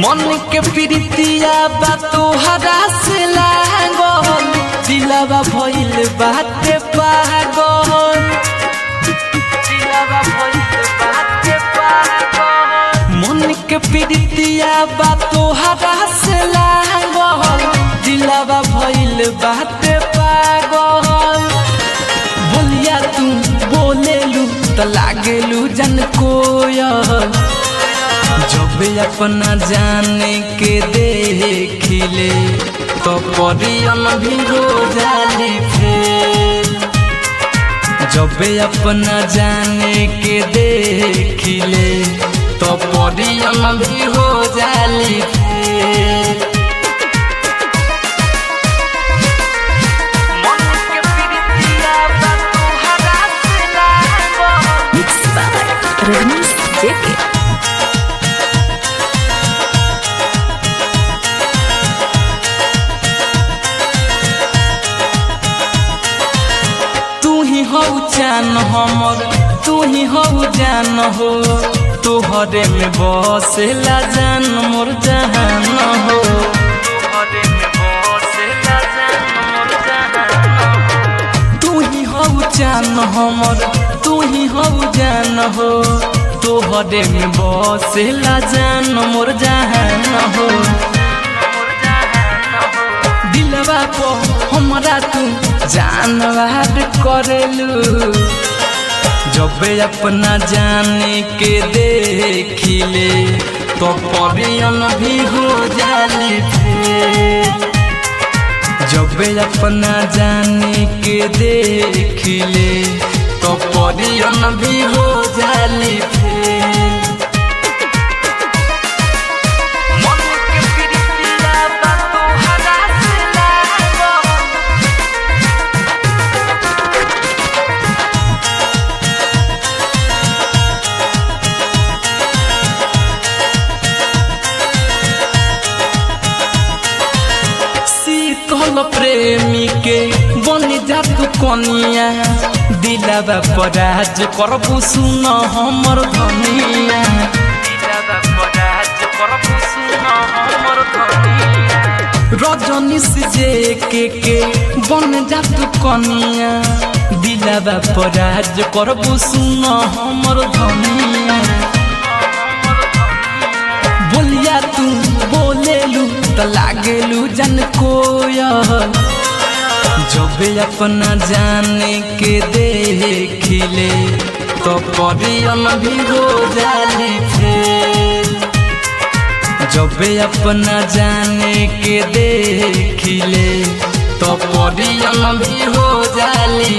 मन के प्रीतिया बा तोहरा से लागल दिलवा भइल बाटे पागल दिलवा भइल बाटे पागल मन के प्रीतिया बा तोहरा से लागल दिलवा भइल बाटे पागल बोलिया तू बोलेलू त लागेलू जन कोयल जब अपना जाने के देखिले तो परियन भी हो जाली फेल जब अपना जाने के देखिले तो परियन भी हो जाली फेल रजनीश जेके हो जान हमर तू ही हो जान हो तोहरे में बसेला जान मोर जहान हो तोहरे में बसेला जान मोर जहान तू ही हो जान हमर तू ही हो जान हो तोहरे में बसेला जान मोर जहान हो दिलवा को हमरा तू जानवार करेलू जब अपना जाने के देखिले तो परियन भी हो जाली फेल जब अपना जाने के देखिले तो परियन भी हो जाली फेल प्रेमी के बन जा तू कनिया दिलवा पराज करबू सुन हमर धनिया दिलवा पराज करबू सुन हमर धनिया रजनीश जेके बन जा तू कनिया दिलवा पराज करबू सुन हमर धनिया बोलिया तू बोलेलू त लागेलू जन कोयल जब अपना जाने के देखिले तो परियन भी हो जाली फेल जब अपना जाने के देखिले तो परियन भी हो जाली